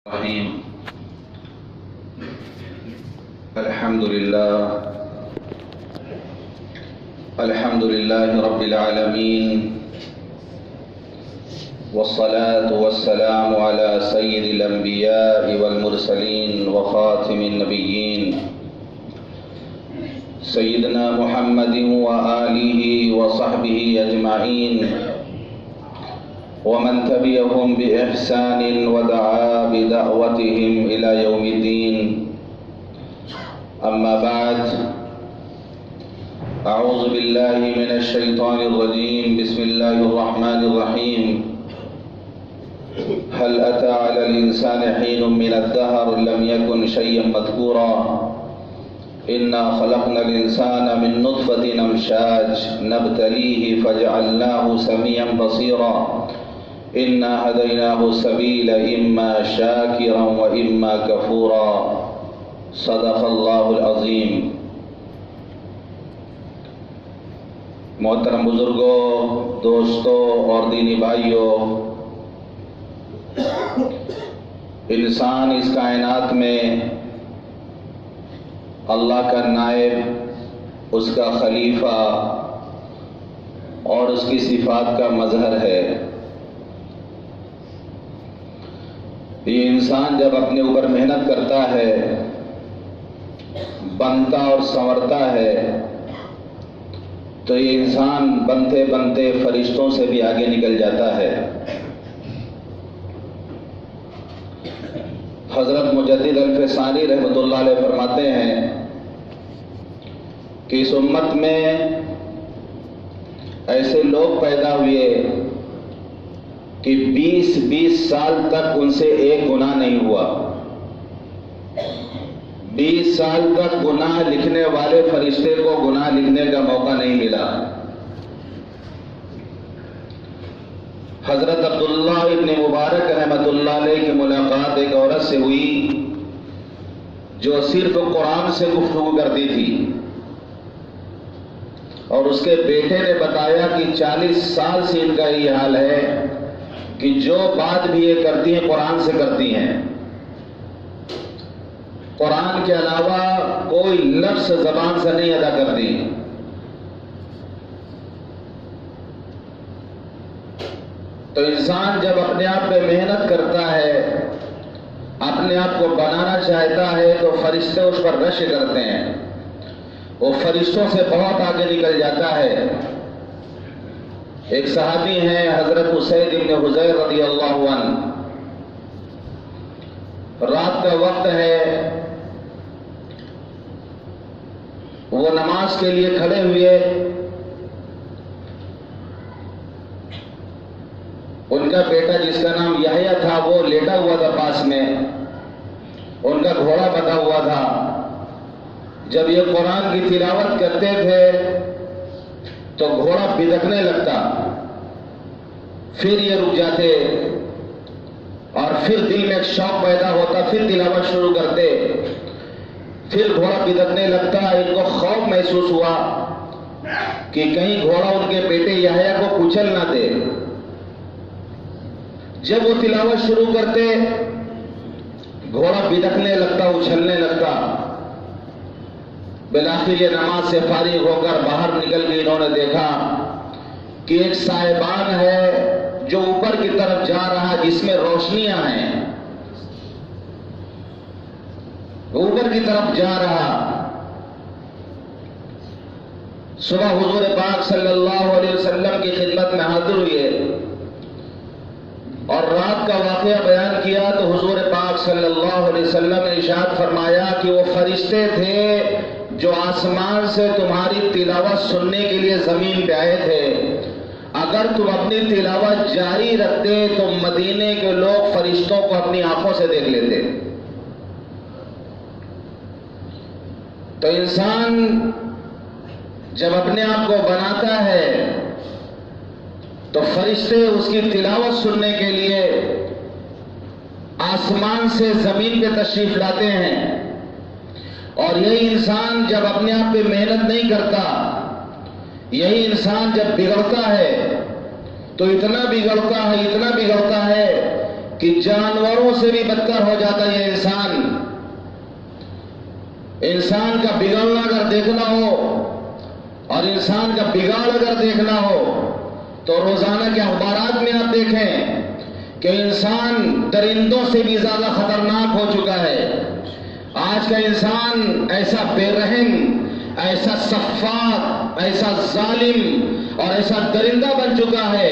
الرحيم. الحمد لله رب العالمين، والصلاة والسلام على سيد الأنبياء والمرسلين وخاتم النبيين سيدنا محمد وآله وصحبه أجمعين ومن تبعهم بإحسان ودعا بدعوتهم إلى يوم الدين. أما بعد، أعوذ بالله من الشيطان الرجيم. بسم الله الرحمن الرحيم. هل أتى على الإنسان حين من الدهر لم يكن شيئا مذكورا إنا خلقنا الإنسان من نطفة أمشاج نبتليه فجعلناه سميعا بصيرا إنا هديناه السبيل إما شاكرا وإما كفورا صدق الله العظيم. محترم بزرگوں، دوستوں اور دینی بھائیوں، انسان اس کائنات میں اللہ کا نائب، اس کا خلیفہ اور اس کی صفات کا مظہر ہے. یہ انسان جب اپنے اوپر محنت کرتا ہے، بنتا اور سنورتا ہے، تو یہ انسان بنتے بنتے فرشتوں سے بھی آگے نکل جاتا ہے. حضرت مجدد الفسانی رحمۃ اللہ علیہ فرماتے ہیں کہ اس امت میں ایسے لوگ پیدا ہوئے کہ 20 سال تک ان سے ایک گناہ نہیں ہوا. 20 سال تک گناہ لکھنے والے فرشتے کو گناہ لکھنے کا موقع نہیں ملا. حضرت عبداللہ ابن مبارک رحمۃ اللہ علیہ کی ملاقات ایک عورت سے ہوئی جو صرف قرآن سے گفتگو کرتی تھی، اور اس کے بیٹے نے بتایا کہ 40 سال سے ان کا یہ حال ہے کہ جو بات بھی یہ کرتی ہیں قرآن سے کرتی ہیں. قرآن کے علاوہ کوئی لفظ زبان سے نہیں ادا کرتی. تو انسان جب اپنے آپ پہ محنت کرتا ہے، اپنے آپ کو بنانا چاہتا ہے، تو فرشتے اس پر رش کرتے ہیں. وہ فرشتوں سے بہت آگے نکل جاتا ہے. ایک صحابی ہیں حضرت اسید ابن حضیر رضی اللہ عنہ. رات کا وقت ہے، وہ نماز کے لیے کھڑے ہوئے. ان کا بیٹا جس کا نام یحییٰ تھا وہ لیٹا ہوا تھا پاس میں، ان کا گھوڑا بندھا ہوا تھا. جب یہ قرآن کی تلاوت کرتے تھے تو گھوڑا بدکنے لگتا، پھر یہ رک جاتے اور پھر دل میں ایک شوق پیدا ہوتا، پھر تلاوت شروع کرتے، پھر گھوڑا بدکنے لگتا. ان کو خوف محسوس ہوا کہ کہیں گھوڑا ان کے بیٹے یحییٰ کو کچل نہ دے. جب وہ تلاوت شروع کرتے گھوڑا بدکنے لگتا، اچھلنے لگتا. بالآخر یہ نماز سے فارغ ہو کر باہر نکل کے انہوں نے دیکھا کہ ایک سائبان ہے جو اوپر کی طرف جا رہا، جس میں روشنیاں ہیں، اوپر کی طرف جا رہا. صبح حضور پاک صلی اللہ علیہ وسلم کی خدمت میں حاضر ہوئے اور رات کا واقعہ بیان کیا تو حضور پاک صلی اللہ علیہ وسلم نے ارشاد فرمایا کہ وہ فرشتے تھے جو آسمان سے تمہاری تلاوت سننے کے لیے زمین پہ آئے تھے. اگر تم اپنی تلاوت جاری رکھتے تو مدینے کے لوگ فرشتوں کو اپنی آنکھوں سے دیکھ لیتے. تو انسان جب اپنے آپ کو بناتا ہے تو فرشتے اس کی تلاوت سننے کے لیے آسمان سے زمین پہ تشریف لاتے ہیں. اور یہی انسان جب اپنے آپ پہ محنت نہیں کرتا، یہی انسان جب بگڑتا ہے تو اتنا بگڑتا ہے کہ جانوروں سے بھی بدتر ہو جاتا ہے یہ انسان. انسان کا بگڑنا اگر دیکھنا ہو اور انسان کا بگاڑ اگر دیکھنا ہو تو روزانہ کے اخبارات میں آپ دیکھیں کہ انسان درندوں سے بھی زیادہ خطرناک ہو چکا ہے. آج کا انسان ایسا بے رحم، ایسا سفاک، ایسا ظالم اور ایسا درندہ بن چکا ہے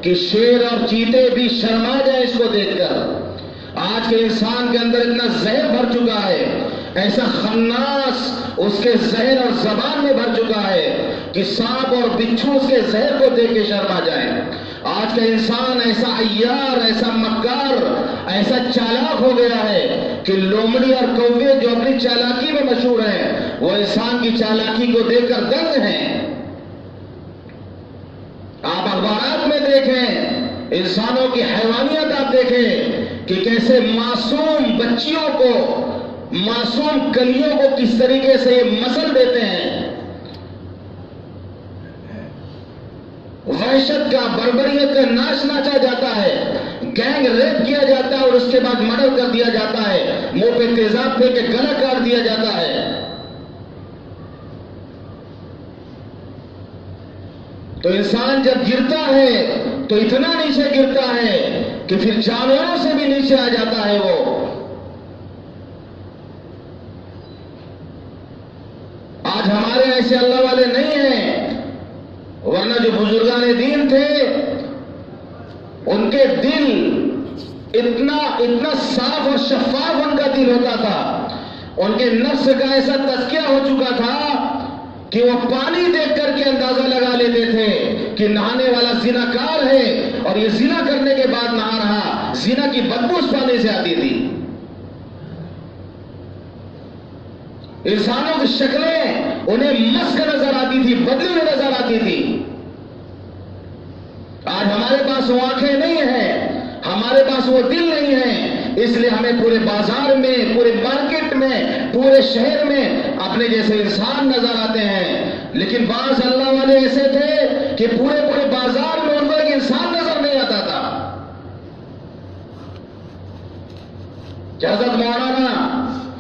کہ شیر اور چیتے بھی شرما جائے اس کو دیکھ کر. آج کے انسان کے اندر اتنا زہر بھر چکا ہے، ایسا خناس اس کے ذہن اور زبان میں بھر چکا ہے کہ سانپ اور بچھو اس کے زہر کو دیکھ کے شرما جائیں. آج کا انسان ایسا عیار، ایسا مکار، ایسا چالاک ہو گیا ہے کہ لومڑی اور کوے جو اپنی چالاکی میں مشہور ہیں وہ انسان کی چالاکی کو دیکھ کر دنگ ہیں. آپ اخبارات میں دیکھیں، انسانوں کی حیوانیت آپ دیکھیں کہ کیسے معصوم بچیوں کو، معصوم کلیوں کو کس طریقے سے یہ مسل دیتے ہیں. وحشت کا، بربریت کا ناچ ناچا جاتا ہے، گینگ ریپ کیا جاتا ہے اور اس کے بعد مرڈر کر دیا جاتا ہے، منہ پہ تیزاب پھینک کے گلا کاٹ دیا جاتا ہے. تو انسان جب گرتا ہے تو اتنا نیچے گرتا ہے کہ پھر جانوروں سے بھی نیچے آ جاتا ہے. وہ آج ہمارے ایسے اللہ والے نہیں ہیں، ورنہ جو بزرگان دین تھے ان کے دل اتنا صاف اور شفاف ان کا دل ہوتا تھا. ان کے نفس کا ایسا تزکیہ ہو چکا تھا کہ وہ پانی دیکھ کر کے اندازہ لگا لیتے تھے کہ نہانے والا زناکار ہے اور یہ زنا کرنے کے بعد نہا رہا. زنا کی بدبو اس پانی سے آتی تھی. انسانوں کی شکلیں انہیں مسک نظر آتی تھی، بدلی ہوئی نظر آتی تھی. آج ہمارے پاس وہ آنکھیں نہیں ہیں، ہمارے پاس وہ دل نہیں ہیں، اس لیے ہمیں پورے بازار میں، پورے مارکیٹ میں، پورے شہر میں اپنے جیسے انسان نظر آتے ہیں. لیکن بعض اللہ والے ایسے تھے کہ پورے بازار میں ان کو ایک انسان نظر نہیں آتا تھا. حضرت مولانا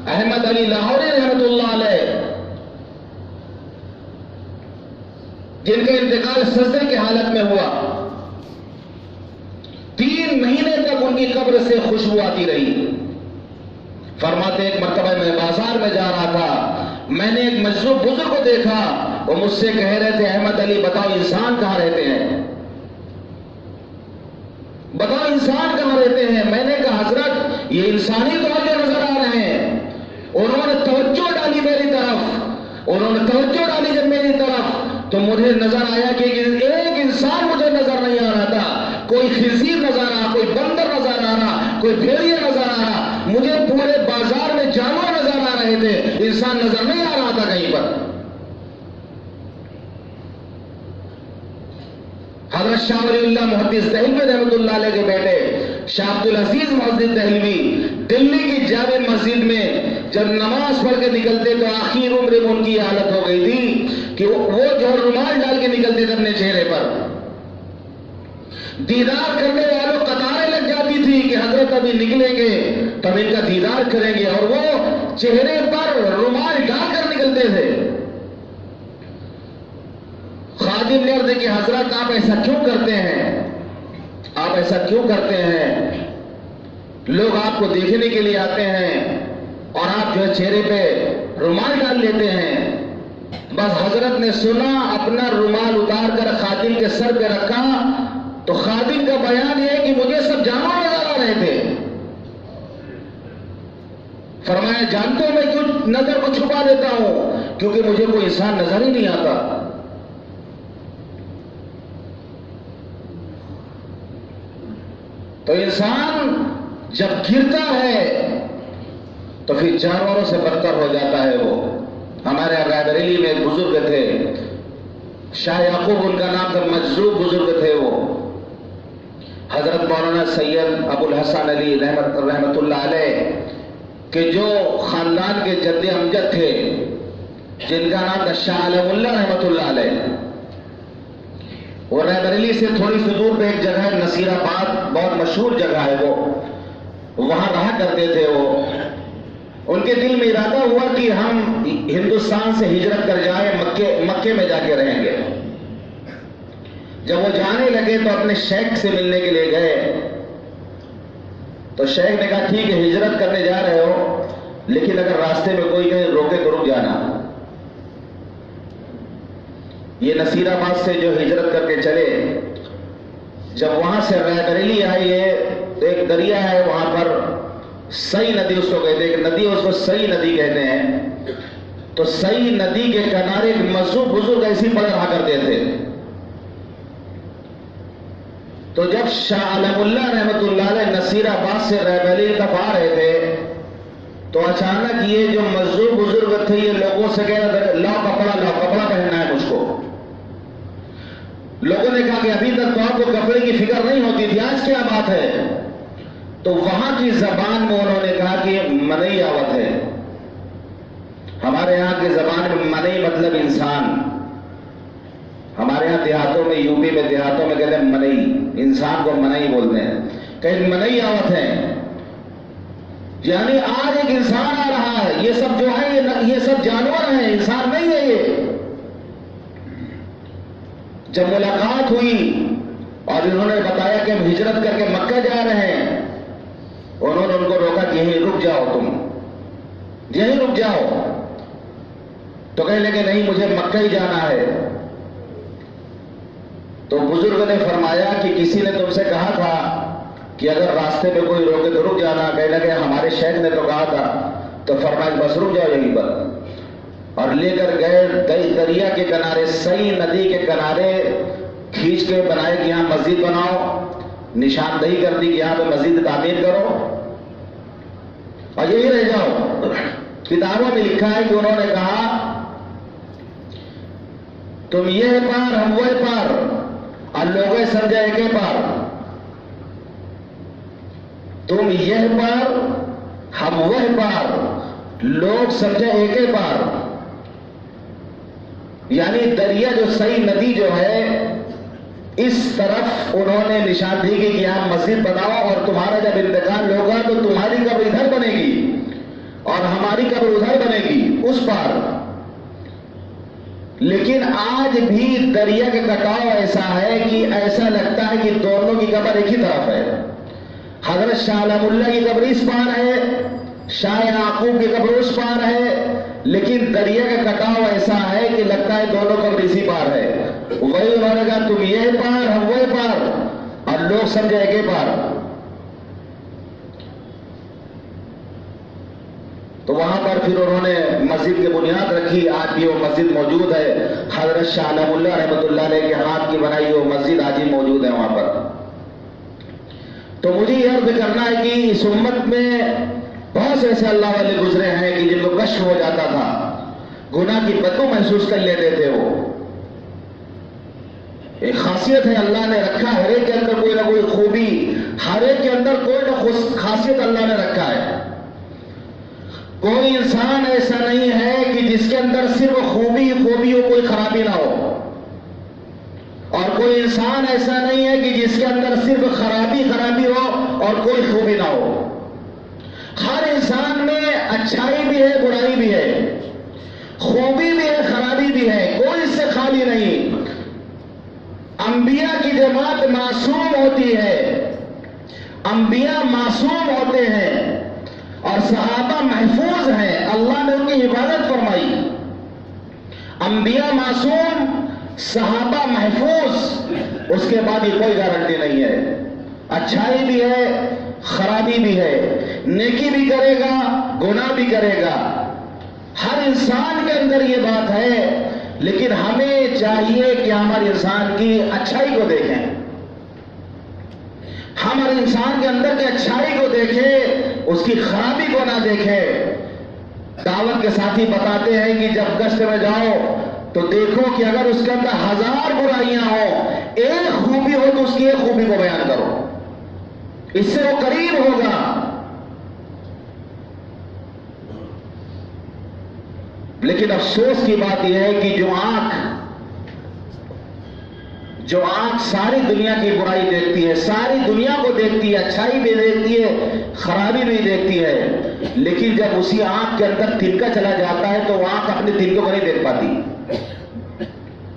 احمد علی لاہوری رحمت اللہ علیہ، جن کا انتقال سجدے کی حالت میں ہوا، 3 مہینے تک ان کی قبر سے خوشبو آتی رہی. فرماتے ایک مرتبہ میں بازار میں جا رہا تھا، میں نے ایک مجذوب بزرگ کو دیکھا، وہ مجھ سے کہہ رہے تھے احمد علی بتاؤ انسان کہاں رہتے ہیں، بتاؤ انسان کہاں رہتے ہیں. میں نے کہا حضرت یہ انسانی طور پہ نظر آ رہے ہیں. انہوں نے توجہ ڈالی میری طرف، انہوں نے توجہ ڈالی جب میری طرف تو مجھے نظر آیا کہ ایک انسان مجھے نظر نہیں آ رہا تھا. کوئی خنزیر نظر آ رہا، کوئی بندر نظر آ رہا، کوئی بھیڑیا نظر آ رہا. مجھے پورے بازار میں جانور نظر آ رہے تھے، انسان نظر نہیں آ رہا تھا کہیں پر. حضرت شاہ ولی اللہ محدث دہلوی رحمۃ اللہ علیہ کے بیٹے شاہ عبد العزیز محدث دہلوی دلی کی جامع مسجد میں جب نماز پڑھ کے نکلتے تو آخر عمر میں ان کی حالت ہو گئی تھی کہ وہ جو رومال ڈال کے نکلتے تھے اپنے چہرے پر. دیدار کرنے والوں قطاریں لگ جاتی تھی کہ حضرت ابھی نکلیں گے تب ان کا دیدار کریں گے، اور وہ چہرے پر رومال ڈال کر نکلتے تھے. خادم نے عرض کہ حضرت آپ ایسا کیوں کرتے ہیں، آپ ایسا کیوں کرتے ہیں، لوگ آپ کو دیکھنے کے لیے آتے ہیں اور آپ جو ہے چہرے پہ رومال ڈال لیتے ہیں. بس حضرت نے سنا، اپنا رومال اتار کر خادم کے سر پہ رکھا تو خادم کا بیان یہ ہے کہ مجھے سب جانور نظر آ رہے تھے. فرمایا جانتے ہو میں کیوں نظر کو چھپا دیتا ہوں، کیونکہ مجھے کوئی انسان نظر ہی نہیں آتا. تو انسان جب گرتا ہے تو پھر جانوروں سے بدتر ہو جاتا ہے. وہ ہمارے یہاں بریلی میں ایک بزرگ تھے، شاہ یعقوب ان کا نام تھا، مجذوب بزرگ تھے. وہ حضرت مولانا سید ابو الحسن علی رحمت اللہ علیہ کہ جو خاندان کے جد امجد تھے، جن کا نام تھا شاہ عالم اللہ رحمت اللہ علیہ. وہ رائے بریلی سے تھوڑی سی دور پہ ایک جگہ ہے نصیر آباد، بہت مشہور جگہ ہے وہ. وہاں رہا کرتے تھے وہ. ان کے دل میں ارادہ ہوا کہ ہم ہندوستان سے ہجرت کر جائیں, مکے میں جا کے رہیں گے. جب وہ جانے لگے تو اپنے شیخ سے ملنے کے لیے گئے, تو شیخ نے کہا ٹھیک ہے ہجرت کرنے جا رہے ہو, لیکن اگر راستے میں کوئی کہیں روکے تو رک جانا. یہ نصیر آباد سے جو ہجرت کر کے چلے, جب وہاں سے رائے بریلی آئی ہے تو ایک دریا ہے وہاں پر, سئی ندی اس کو کہتے ہیں, ایک ندی اس کو سئی ندی کہتے ہیں. تو سئی ندی کے کنارے ایک مذہب بزرگ ایسی پڑے رہا کرتے تھے. تو جب شاہ عالم اللہ رحمت اللہ علیہ نصیر آباد سے رائے بریلی طرف آ رہے تھے, تو اچانک یہ جو مذہب بزرگ تھے یہ لوگوں سے کہہ رہے تھے لاؤ کپڑا پہننا ہے مجھ کو. لوگوں نے کہا کہ ابھی تک تو آپ کو کپڑے کی فکر نہیں ہوتی تھی, آج کیا بات ہے؟ تو وہاں کی زبان میں انہوں نے کہا کہ منئی آوت ہے. ہمارے یہاں کی زبان میں منئی مطلب انسان. ہمارے یہاں دیہاتوں میں, یو پی میں دیہاتوں میں کہتے ہیں منئی, انسان کو منئی بولتے ہیں. کہیں منئی آوت ہے, یعنی آج ایک انسان آ رہا ہے. یہ سب جو ہے یہ سب جانور ہیں, انسان نہیں ہے یہ. جب ملاقات ہوئی اور انہوں نے بتایا کہ ہم ہجرت کر کے مکہ جا رہے ہیں, انہوں نے ان کو روکا کہ یہیں رک جاؤ, تم یہیں رک جاؤ. تو کہنے لگے نہیں مجھے مکہ ہی جانا ہے. تو بزرگ نے فرمایا کہ کسی نے تم سے کہا تھا کہ اگر راستے میں کوئی روکے تو رک جانا. کہنے لگے ہمارے شیخ نے تو کہا تھا. تو فرمایا بس رک جاؤ یہیں پر. اور لے کر گئے دریا کے کنارے, سئی ندی کے کنارے کھینچ کے بنائے کہ یہاں مسجد بناؤ, نشاندہی کر دی کہ یہاں پہ مسجد تعمیر کرو اور یہی رہ جاؤ. کتابوں میں لکھا ہے کہ انہوں نے کہا تم یہ پار ہم وہ پار, اور لوگ سمجھا ایک پار. تم یہ پار ہم وہ پار, لوگ سمجھا ایک پار. یعنی دریا جو سئی ندی جو ہے اس طرف انہوں نے نشاندہی کی کہ یہاں مسجد بناؤ, اور تمہارا جب انتقال ہوگا تو تمہاری قبر ادھر بنے گی اور ہماری قبر ادھر بنے گی اس پار. لیکن آج بھی دریا کے کٹاؤ ایسا ہے کہ ایسا لگتا ہے کہ دونوں کی قبر ایک ہی طرف ہے. حضرت شاہ عالم اللہ کی قبر اس پار ہے, شاہ یعقوب کی قبر اس پار ہے, لیکن دریا کا کٹاؤ ایسا ہے کہ لگتا ہے دونوں قبر اسی پار ہے. وہی انہوں نے کہا تم یہ پار ہم وہ پار, اور لوگ سمجھے ایک پار. تو وہاں پر پھر انہوں نے مسجد کی بنیاد رکھی. آج بھی وہ مسجد موجود ہے. حضرت شاہ عالم اللہ رحمۃ اللہ علیہ کے ہاتھ کی بنائی وہ مسجد آج ہی موجود ہے وہاں پر. تو مجھے یہ عرض کرنا ہے کہ اس امت میں بہت سے ایسے اللہ والے گزرے ہیں کہ جن کو کشف ہو جاتا تھا, گناہ کی بدبو محسوس کر لیتے تھے. وہ ایک خاصیت ہے اللہ نے رکھا, ہر ایک کے اندر کوئی نہ کوئی خوبی, ہر ایک کے اندر کوئی نہ خاصیت اللہ نے رکھا ہے. کوئی انسان ایسا نہیں ہے کہ جس کے اندر صرف خوبی خوبی ہو, کوئی خرابی نہ ہو. اور کوئی انسان ایسا نہیں ہے کہ جس کے اندر صرف خرابی ہو اور کوئی خوبی نہ ہو. ہر انسان میں اچھائی بھی ہے, برائی بھی ہے, خوبی بھی ہے, خرابی بھی ہے, کوئی اس سے خالی نہیں. انبیاء کی جماعت معصوم ہوتی ہے, انبیاء معصوم ہوتے ہیں, اور صحابہ محفوظ ہیں, اللہ نے ان کی حفاظت فرمائی. انبیاء معصوم, صحابہ محفوظ, اس کے بعد یہ کوئی گارنٹی نہیں ہے. اچھائی بھی ہے, خرابی بھی ہے, نیکی بھی کرے گا, گناہ بھی کرے گا. ہر انسان کے اندر یہ بات ہے, لیکن ہمیں چاہیے کہ ہمارے انسان کی اچھائی کو دیکھیں, ہم ہر انسان کے اندر کی اچھائی کو دیکھیں, اس کی خرابی کو نہ دیکھیں. دعوت کے ساتھی بتاتے ہیں کہ جب گشت میں جاؤ تو دیکھو کہ اگر اس کے اندر 1000 برائیاں ہوں, ایک خوبی ہو تو اس کی ایک خوبی کو بیان کرو, اس سے وہ قریب ہوگا. لیکن افسوس کی بات یہ ہے کہ جو آنکھ ساری دنیا کی برائی دیکھتی ہے، ساری دنیا کو دیکھتی ہے، اچھائی بھی دیکھتی ہے، خرابی بھی دیکھتی ہے، لیکن جب اسی آنکھ کے اندر تنکا چلا جاتا ہے تو وہ آنکھ اپنے تنکوں کو نہیں دیکھ پاتی۔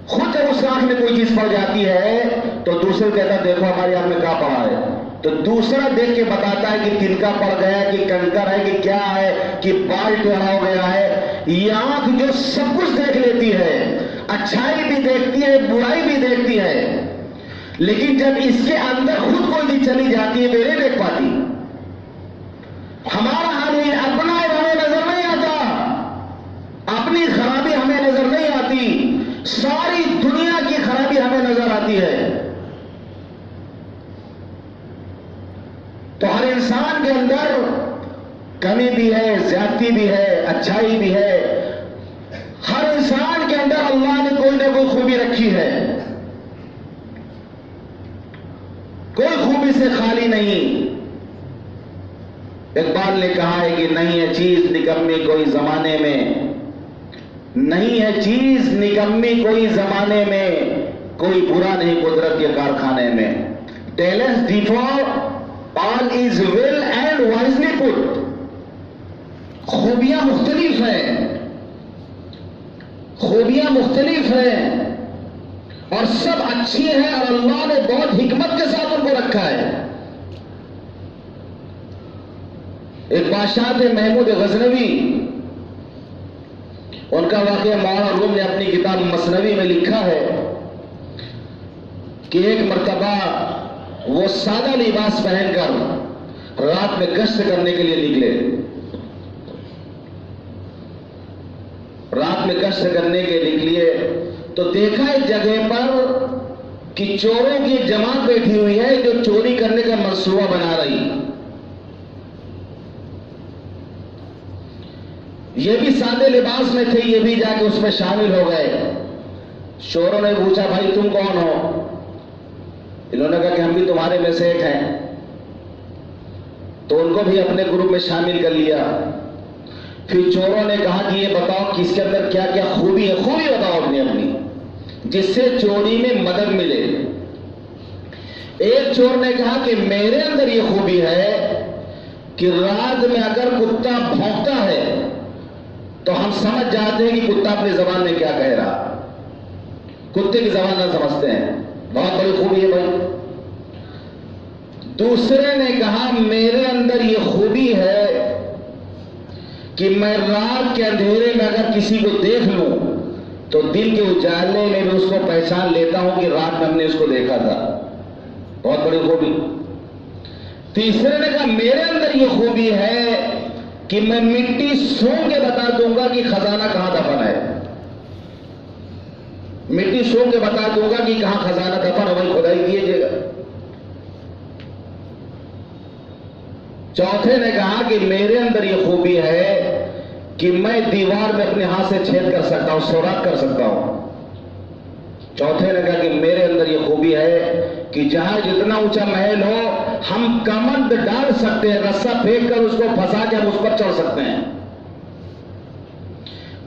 خود جب اس آنکھ میں کوئی چیز پڑ جاتی ہے تو دوسرے کہتا ہے دیکھو ہماری آنکھ میں کیا پڑا ہے، تو دوسرا دیکھ کے بتاتا ہے کہ تنکا پڑ گیا، کہ کنکر ہے، کہ کیا ہے، کہ بال ٹیڑھا ہو گیا ہے۔ یہ آنکھ جو سب کچھ دیکھ لیتی ہے، اچھائی بھی دیکھتی ہے، برائی بھی دیکھتی ہے، لیکن جب اس کے اندر خود کوئی بھی چلی جاتی ہے تو نہیں دیکھ پاتی۔ ہمارا حال یہ اپنا ہمیں نظر نہیں آتا، اپنی خرابی ہمیں نظر نہیں آتی، ساری دنیا کی خرابی ہمیں نظر آتی ہے۔ تو ہر انسان کے اندر کمی بھی ہے، زیادتی بھی ہے، اچھائی بھی ہے۔ ہر انسان کے اندر اللہ نے کوئی نہ کوئی خوبی رکھی ہے، کوئی خوبی سے خالی نہیں۔ اقبال نے کہا ہے کہ نہیں ہے چیز نکمی کوئی زمانے میں، نہیں ہے چیز نکمی کوئی زمانے میں، کوئی برا نہیں قدرت کے کارخانے میں۔ ٹیلنٹس ڈیفور all is well and wisely put۔ خوبیاں مختلف ہیں، خوبیاں مختلف ہیں اور سب اچھی ہیں، اور اللہ نے بہت حکمت کے ساتھ ان کو رکھا ہے۔ ایک بادشاہ تھے محمود غزنوی، ان کا واقعہ مولانا روم نے اپنی کتاب مثنوی میں لکھا ہے کہ ایک مرتبہ وہ سادہ لباس پہن کر رات میں گشت کرنے کے لیے نکلے۔ رات میں گشت کرنے کے لیے تو دیکھا ایک جگہ پر کہ چوروں کی جماعت بیٹھی ہوئی ہے جو چوری کرنے کا منصوبہ بنا رہی۔ یہ بھی سادے لباس میں تھے، یہ بھی جا کے اس میں شامل ہو گئے۔ چوروں نے پوچھا بھائی تم کون ہو؟ انہوں نے کہا کہ ہم بھی تمہارے میں سے ایک ہیں، تو ان کو بھی اپنے گروپ میں شامل کر لیا۔ پھر چوروں نے کہا کہ یہ بتاؤ کہ اس کے اندر کیا کیا خوبی ہے، خوبی بتاؤ اپنی اپنی جس سے چوری میں مدد ملے۔ ایک چور نے کہا کہ میرے اندر یہ خوبی ہے کہ رات میں اگر کتا بھونکتا ہے تو ہم سمجھ جاتے ہیں کہ کتا اپنی زبان میں کیا کہہ رہا، کتے کی زبان نہ سمجھتے ہیں، بہت بڑی خوبی ہے بھائی۔ دوسرے نے کہا میرے اندر یہ خوبی ہے کہ میں رات کے اندھیرے میں اگر کسی کو دیکھ لوں تو دن کے اجالے میں بھی اس کو پہچان لیتا ہوں کہ رات میں ہم نے اس کو دیکھا تھا، بہت بڑی خوبی۔ تیسرے نے کہا میرے اندر یہ خوبی ہے کہ میں مٹی سونگ کے بتا دوں گا کہ خزانہ کہاں دفن ہے، مٹی سونگ کے بتا دوں گا کہ کہاں خزانہ دفن ہے، وہی کھدائی کیجیے گا۔ چوتھے نے کہا کہ میرے اندر یہ خوبی ہے کہ میں دیوار میں اپنے ہاتھ سے چھید کر سکتا ہوں، سوراخ کر سکتا ہوں۔ چوتھے نے کہا کہ میرے اندر یہ خوبی ہے کہ جہاں جتنا اونچا محل ہو ہم کمند ڈال سکتے ہیں، رسا پھینک کر اس کو پھنسا کے ہم اس پر چڑھ سکتے ہیں۔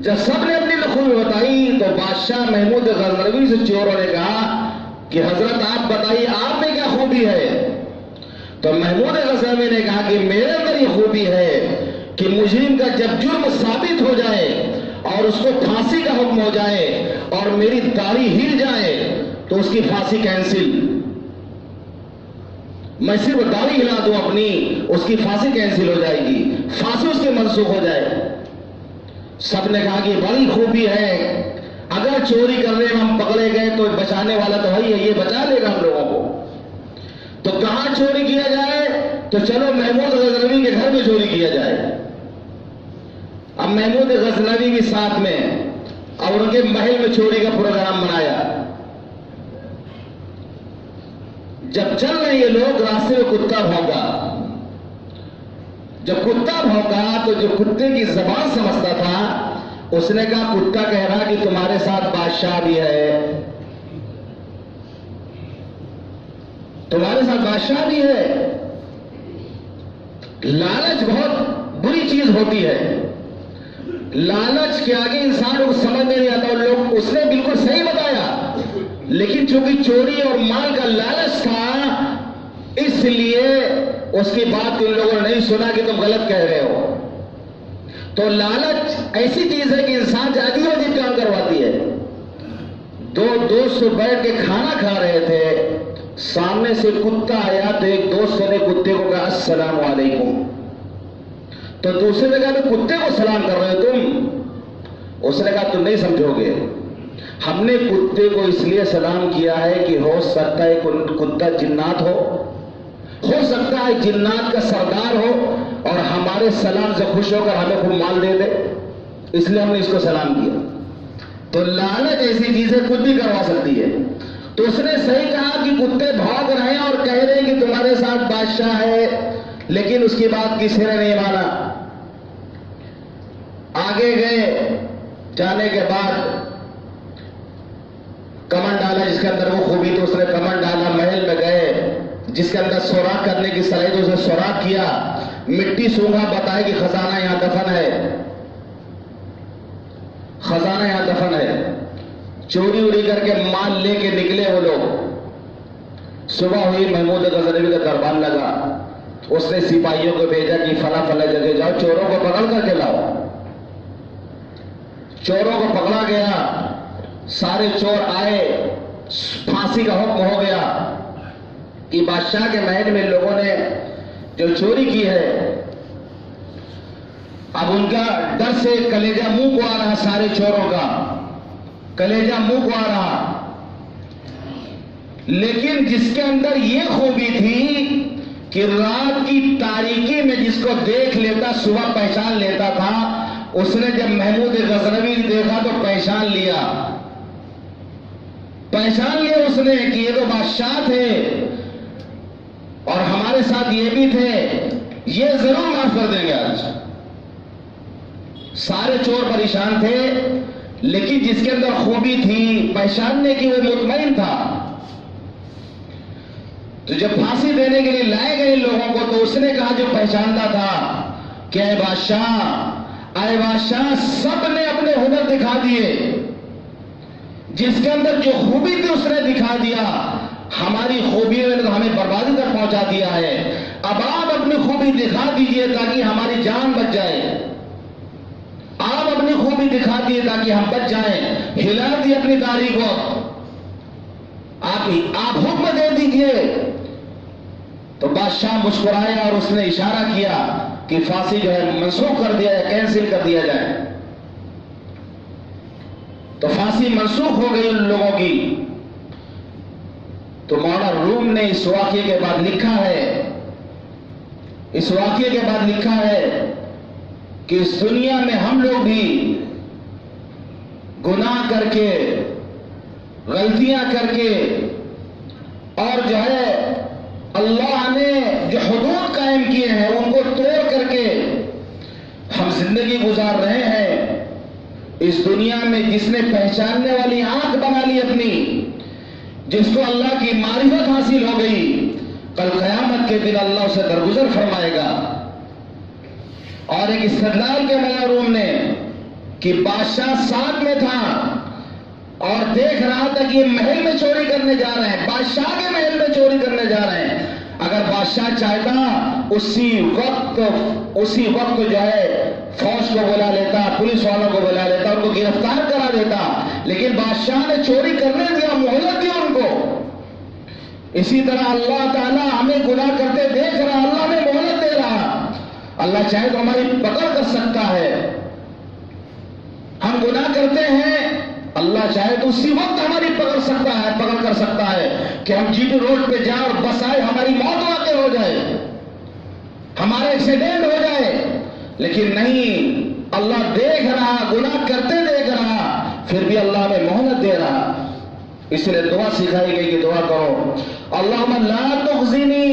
جب سب نے اپنی خوبی بتائی تو بادشاہ محمود غزنوی سے چوروں نے کہا کہ حضرت آپ بتائیے آپ میں کیا خوبی ہے؟ تو محمود غزنوی نے کہا کہ میرے اندر یہ خوبی ہے کہ مجرم کا جب جرم ثابت ہو جائے اور اس کو پھانسی کا حکم ہو جائے اور میری داڑھی ہل جائے تو اس کی پھانسی کینسل، میں صرف داڑھی ہلا دوں اپنی، اس کی پھانسی کینسل ہو جائے گی، پھانسی اس کی منسوخ ہو جائے۔ سب نے کہا کہ بڑی خوبی ہے، اگر چوری کرنے میں ہم پکڑے گئے تو بچانے والا تو وہی ہے، یہ بچا لے گا ہم لوگوں کو۔ تو کہاں چوری کیا جائے؟ تو چلو محمود غزنوی کے گھر میں چوری کیا جائے۔ اب محمود غزنوی بھی ساتھ میں اور ان کے محل میں چوری کا پروگرام بنایا۔ جب چل رہے یہ لوگ راستے میں کتا بھونکا، جب کتا بھونکا تو جو کتے کی زبان سمجھتا تھا اس نے کہا کتا کہہ رہا کہ تمہارے ساتھ بادشاہ بھی ہے، تمہارے ساتھ بادشاہ بھی ہے۔ لالچ بہت بری چیز ہوتی ہے، لالچ کے آگے انسان کو سمجھ میں نہیں آتا، اور لوگ اس نے بالکل صحیح بتایا لیکن چونکہ چوری اور مال کا لالچ تھا اس لیے اس کی بات ان لوگوں نے نہیں سنا کہ تم غلط کہہ رہے ہو. تو لالچ ایسی چیز ہے کہ انسان سے عجیب عجیب کام کرواتی ہے. دو دوست بیٹھ کے کھانا کھا رہے تھے, سامنے سے کتا آیا تو ایک دوست نے کتے کو کہا السلام علیکم. تو دوسرے نے کہا کتے کو سلام کر رہے ہو تم؟ اس نے کہا تم نہیں سمجھو گے, ہم نے کتے کو اس لیے سلام کیا ہے کہ ہو سکتا ہے کتا جنات ہو سکتا ہے جنات کا سردار ہو اور ہمارے سلام سے خوش ہو کر ہمیں خوب مال دے دے, اس لیے ہم نے اس کو سلام کیا. تو لالچ ایسی چیز ہے کچھ بھی کروا سکتی ہے. تو اس نے صحیح کہا کہ کتے بھاگ رہے ہیں اور کہہ رہے ہیں کہ تمہارے ساتھ بادشاہ ہے, لیکن اس کی بات کسی نے نہیں مانا. آگے گئے, جانے کے بعد کمن ڈالا جس کے اندر وہ خوبی تو اس نے کمن ڈالا. محل میں گئے جس کے اندر سوراخ کرنے کی صلاحیت اس نے سوراخ کیا. مٹی سونگا, بتائے کہ خزانہ یہاں دفن ہے, خزانہ یہاں دفن ہے. چوری اڑی کر کے مال لے کے نکلے وہ لوگ. صبح ہوئی, محمود غزنوی کا دربار لگا. اس نے سپاہیوں کو بھیجا کہ فلاں فلاں جگہ جاؤ, چوروں کو پکڑ کر کے لاؤ. چوروں کو پکڑا گیا, سارے چور آئے, پھانسی کا حکم ہو گیا کہ بادشاہ کے محل میں لوگوں نے جو چوری کی ہے اب ان کا ڈر سے کلیجہ منہ کو آ رہا, سارے چوروں کا کلیجہ منہ کو آ رہا. لیکن جس کے اندر یہ خوبی تھی کہ رات کی تاریکی میں جس کو دیکھ لیتا صبح پہچان لیتا تھا, اس نے جب محمود غزنوی دیکھا تو پہچان لیا اس نے کہ یہ تو بادشاہ تھے اور ہمارے ساتھ یہ بھی تھے, یہ ضرور معاف کر دیں گے آج. سارے چور پریشان تھے, لیکن جس کے اندر خوبی تھی پہچاننے کی وہ مطمئن تھا. تو جب پھانسی دینے کے لیے لائے گئے لوگوں کو تو اس نے کہا جو پہچانتا تھا کہ اے بادشاہ سب نے اپنے ہنر دکھا دیے, جس کے اندر جو خوبی تھی اس نے دکھا دیا. ہماری خوبیوں نے تو ہمیں بربادی تک پہنچا دیا ہے. اب آپ اپنی خوبی دکھا دیجئے تاکہ ہماری جان بچ جائے. آپ اپنی خوبی دکھا دیے تاکہ ہم بچ جائیں. ہلا دی اپنی داڑھی کو, آپ حکم دے دیجئے. تو بادشاہ مسکرایا اور اس نے اشارہ کیا کہ پھانسی جو ہے منسوخ کر دیا جائے, کینسل کر دیا جائے. تو پھانسی منسوخ ہو گئی ان لوگوں کی. تو مولانا روم نے اس واقعے کے بعد لکھا ہے کہ اس دنیا میں ہم لوگ بھی گناہ کر کے, غلطیاں کر کے, اور جو ہے اللہ نے جو حدود قائم کیے ہیں ان کو توڑ کر کے ہم زندگی گزار رہے ہیں. اس دنیا میں جس نے پہچاننے والی آنکھ بنا لی اپنی, جس کو اللہ کی معرفت حاصل ہو گئی, کل قیامت کے دن اللہ اسے درگزر فرمائے گا. اور ایک استدلال کے مولانا روم نے کہ بادشاہ ساتھ میں تھا اور دیکھ رہا تھا کہ یہ محل میں چوری کرنے جا رہے ہیں, بادشاہ کے محل میں چوری کرنے جا رہے ہیں. اگر بادشاہ چاہتا اسی وقت جو ہے فوج کو بلا لیتا, پولیس والوں کو بلا لیتا, ان کو گرفتار کرا دیتا, لیکن بادشاہ نے چوری کرنے دیا, مہلت دیا ان کو. اسی طرح اللہ تعالیٰ ہمیں گناہ کرتے دیکھ رہا, اللہ نے مہلت دے رہا. اللہ چاہے تو ہماری پکڑ کر سکتا ہے. ہم گناہ کرتے ہیں, اللہ چاہے تو اسی وقت ہماری پکڑ کر سکتا ہے کہ ہم جی ٹی روڈ پہ جائیں اور بس آئے, ہماری موت واقع ہو جائے, ہمارا ایکسیڈنٹ ہو جائے. لیکن نہیں, اللہ دیکھ رہا, گناہ کرتے دیکھ رہا, پھر بھی اللہ ہمیں مہلت دے رہا. اس لیے دعا سکھائی گئی کہ دعا کرو, اللہم لا تخزنی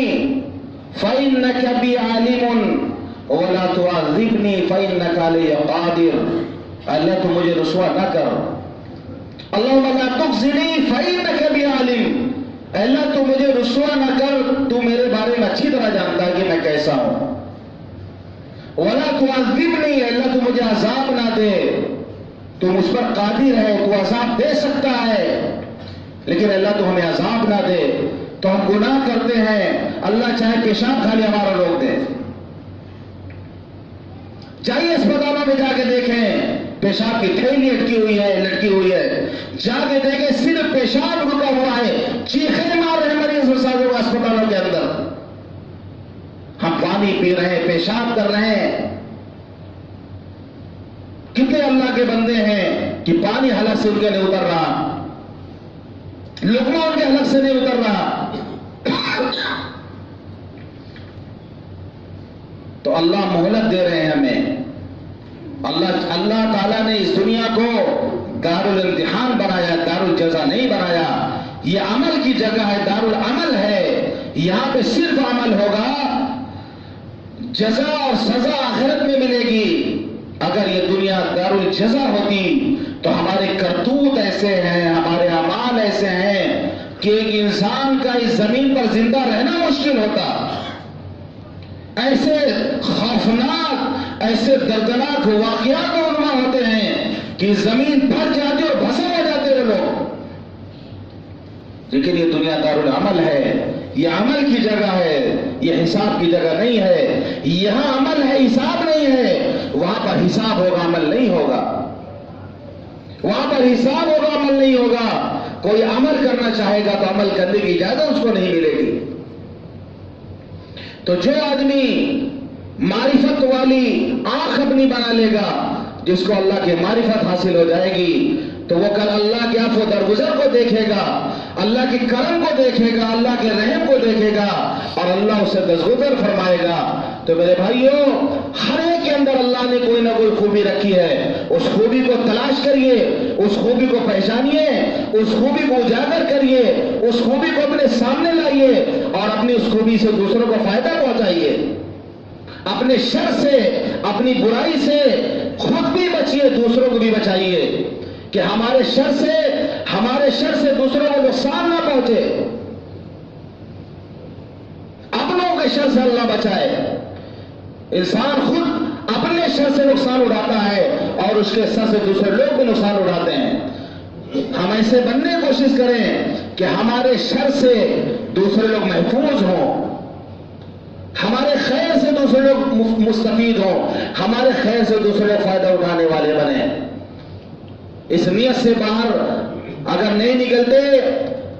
فإنک بی عالم ولا تعذبنی فإنک علی قادر. اللہ تو مجھے رسوا نہ کر. اللہم لا تخزنی فإنک بی عالم, اللہ تو مجھے رسوا نہ کر, تو میرے بارے میں اچھی طرح جانتا ہے کہ میں کیسا ہوں. ولا تعذبنی, اللہ تو مجھے عذاب نہ دے, تو مجھ پر قادر ہے, تو عذاب دے سکتا ہے. لیکن اللہ تو ہمیں عذاب نہ دے. تو ہم گناہ کرتے ہیں, اللہ چاہے پیشاب خالی ہمارا روک دے. جائیے اسپتالوں میں جا کے دیکھیں, پیشاب کی تھیلی لٹکی ہوئی ہے. جا کے دیکھیں صرف پیشاب رکا ہوا ہے, چیخیں مار رہے ہیں مریض مسافروں اسپتالوں کے اندر. ہم پانی پی رہے ہیں, پیشاب کر رہے ہیں. کتنے اللہ کے بندے ہیں کہ پانی حلق سے ان کے نہیں اتر رہا, لقمہ ان کے حلق سے نہیں اتر رہا. تو اللہ مہلت دے رہے ہیں ہمیں. اللہ تعالیٰ نے اس دنیا کو دار الامتحان بنایا, دار الجزا نہیں بنایا. یہ عمل کی جگہ ہے, دار العمل ہے. یہاں پہ صرف عمل ہوگا, جزا اور سزا آخرت میں ملے گی. اگر یہ دنیا دار الجزا ہوتی تو ہمارے کرتوت ایسے ہیں, ہمارے اعمال ایسے ہیں کہ ایک انسان کا اس زمین پر زندہ رہنا مشکل ہوتا. ایسے خوفناک, ایسے دردناک واقعات رونما ہوتے ہیں کہ زمین بھر جاتی اور بھسا ہو جاتے ہیں لوگ. لیکن یہ دنیا دار العمل ہے, یہ عمل کی جگہ ہے, یہ حساب کی جگہ نہیں ہے. یہاں عمل ہے, حساب نہیں ہے. وہاں پر حساب ہوگا, عمل نہیں ہوگا. وہاں پر حساب ہوگا, عمل نہیں ہوگا. کوئی عمل کرنا چاہے گا تو عمل کرنے کی اجازت اس کو نہیں ملے گی. تو جو آدمی معرفت والی آنکھ اپنی بنا لے گا, جس کو اللہ کی معرفت حاصل ہو جائے گی, تو وہ کل اللہ کے عفو درگزر کو دیکھے گا, اللہ کے کرم کو دیکھے گا, اللہ کے رحم کو دیکھے گا, اور اللہ اسے درگزر فرمائے گا. تو میرے بھائیوں, ہر ایک کے اندر اللہ نے کوئی نہ کوئی خوبی رکھی ہے. اس خوبی کو تلاش کریے, اس خوبی کو پہچانیے, اس خوبی کو اجاگر کریے, اس خوبی کو اپنے سامنے لائیے, اور اپنی اس خوبی سے دوسروں کو فائدہ پہنچائیے. اپنے شر سے, اپنی برائی سے خود بھی بچیے, دوسروں کو بھی بچائیے, کہ ہمارے شر سے دوسروں کو نقصان نہ پہنچے. اپنوں کے شر سے اللہ بچائے. انسان خود اپنے شر سے نقصان اٹھاتا ہے اور اس کے شر سے دوسرے لوگ بھی نقصان اٹھاتے ہیں. ہم ایسے بننے کی کوشش کریں کہ ہمارے شر سے دوسرے لوگ محفوظ ہوں, ہمارے خیر سے دوسرے لوگ مستفید ہوں, ہمارے خیر سے دوسرے لوگ فائدہ اٹھانے والے بنیں. اس نیت سے باہر اگر نہیں نکلتے,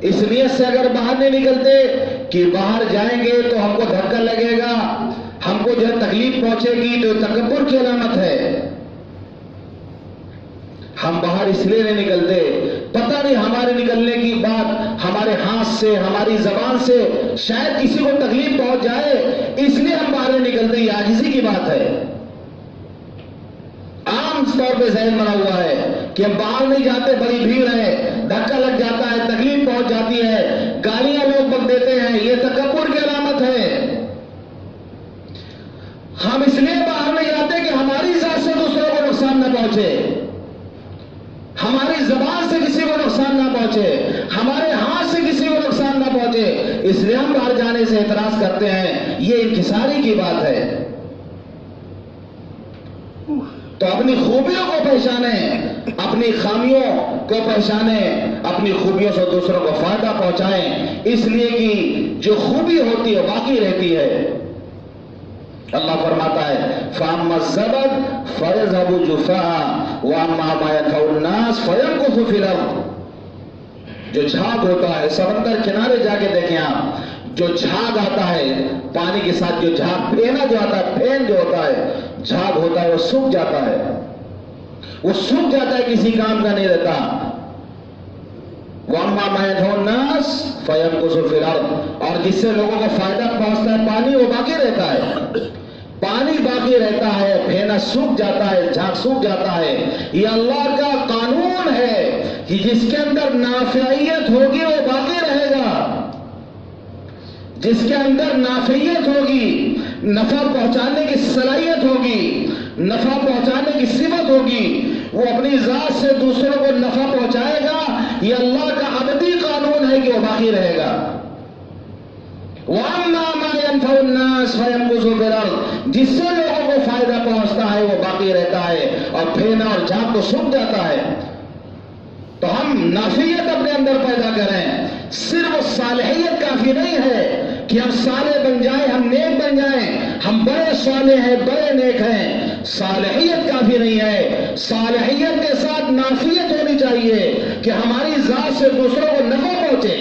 اس نیت سے اگر باہر نہیں نکلتے کہ باہر جائیں گے تو ہم کو دھکا لگے گا, ہم کو جو تکلیف پہنچے گی, تو تکبر کی علامت ہے. ہم باہر اس لیے نہیں نکلتے, پتہ نہیں ہمارے نکلنے کی بات ہمارے ہاتھ سے, ہماری زبان سے شاید کسی کو تکلیف پہنچ جائے, اس لیے ہم باہر نہیں نکلتے. یہ عاجزی کی بات ہے. عام طور پہ ذہن بنا ہوا ہے کہ ہم باہر نہیں جاتے, بڑی بھیڑ ہے, دھکا لگ جاتا ہے, تکلیف پہنچ جاتی ہے, گالیاں لوگ بک دیتے ہیں, یہ تکبر کی علامت ہے. ہم اس لیے باہر نہیں جاتے کہ ہماری ذات سے دوسروں کو نقصان نہ پہنچے, ہماری زبان سے کسی کو نقصان نہ پہنچے, ہمارے ہاتھ سے کسی کو نقصان نہ پہنچے, اس لیے ہم باہر جانے سے اعتراض کرتے ہیں. یہ انکساری کی بات ہے. تو اپنی خوبیوں کو پہچانیں, اپنی خامیوں کو پہچانیں, اپنی خوبیوں سے دوسروں کو فائدہ پہنچائیں, اس لیے کہ جو خوبی ہوتی ہے باقی رہتی ہے. اللہ فرماتا ہے فَأَمَّا الزَّبَدُ فَيَذْهَبُ جُفَاءً وَأَمَّا مَا يَنفَعُ النَّاسَ فَيَمْكُثُ فِي الْأَرْضِ. جو جھاگ ہوتا ہے, سمندر کنارے جا کے دیکھیں آپ, جو جھاگ آتا ہے پانی کے ساتھ, جو جھاگ پھینا جو آتا ہے, پھین جو ہوتا ہے, جھاگ ہوتا ہے, وہ سوکھ جاتا ہے, وہ سوکھ جاتا ہے, کسی کام کا نہیں رہتا. وَأَمَّا مَا يَنفَعُ النَّاسَ فَيَمْكُثُ فِي الْأَرْضِ. اور جس سے لوگوں کو فائدہ پہنچتا ہے پانی, وہ باقی رہتا ہے. پانی باقی رہتا ہے, پھینا سوکھ جاتا ہے, جھاگ سوکھ جاتا ہے. یہ اللہ کا قانون ہے کہ جس کے اندر نافعیت ہوگی وہ باقی رہے گا, جس کے اندر نافعیت ہوگی, نفع پہنچانے کی صلاحیت ہوگی, نفع پہنچانے کی صفت ہوگی, وہ اپنی ذات سے دوسروں کو نفع پہنچائے گا. یہ اللہ کا ابدی قانون ہے کہ وہ باقی رہے گا. وَأَمَّا مَا يَنفَعُ النَّاسَ فَيَمْكُثُ فِي الْأَرْضِ. جس سے لوگوں کو فائدہ پہنچتا ہے وہ باقی رہتا ہے, اور پھینا اور جھاگ کو سوکھ جاتا ہے. تو ہم ہم نافیت اپنے اندر پیدا کریں. صرف صالحیت کافی نہیں ہے کہ ہم صالح بن جائیں، ہم نیک بن جائیں، ہم بڑے صالح ہیں، بڑے نیک ہیں. صالحیت کافی نہیں ہے، صالحیت کے ساتھ نافیت ہونی چاہیے کہ ہماری ذات سے دوسروں کو نفع پہنچے.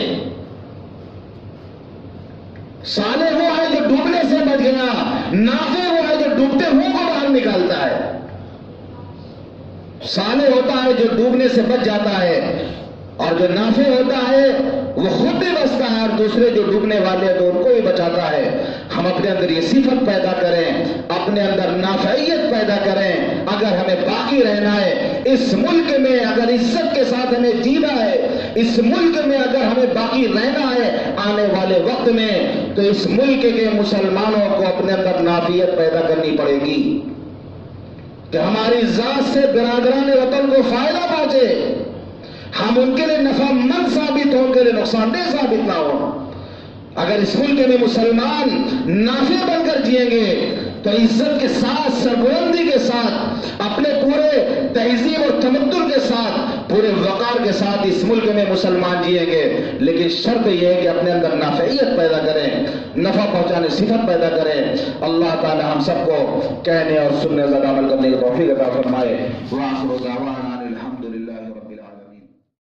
صالح وہ ہے جو ڈوبنے سے بچ گیا، نافع وہ ہے جو ڈوبتے ہوئے کو باہر نکالتا ہے. صالح ہوتا ہے جو ڈوبنے سے بچ جاتا ہے، اور جو نافع ہوتا ہے وہ خود بھی بچتا ہے اور دوسرے جو ڈوبنے والے ہیں تو ان کو بھی بچاتا ہے. ہم اپنے اندر یہ صفت پیدا کریں، اپنے اندر نافعیت پیدا کریں. اگر ہمیں باقی رہنا ہے اس ملک میں، اگر عزت کے ساتھ ہمیں جینا ہے اس ملک میں، اگر ہمیں باقی رہنا ہے آنے والے وقت میں، تو اس ملک کے مسلمانوں کو اپنے اندر نافعیت پیدا کرنی پڑے گی کہ ہماری ذات سے برادران وطن کو فائدہ پہنچے، ہم ان کے لیے نفع مند ثابت ہوں، ان کے لیے نقصان دہ ثابت نہ ہو. اگر اس ملک میں مسلمان نافع بن کر جئیں گے تو عزت کے ساتھ، سربلندی کے ساتھ، اپنے پورے تہذیب اور تمدن کے ساتھ، پورے وقار کے ساتھ اس ملک میں مسلمان جئیں گے. لیکن شرط یہ ہے کہ اپنے اندر نافعیت پیدا کریں، نفع پہنچانے صفت پیدا کریں. اللہ تعالی ہم سب کو کہنے اور سننے زیادہ عمل کرنے کی توفیق عطا فرمائے. وآخر دعوانا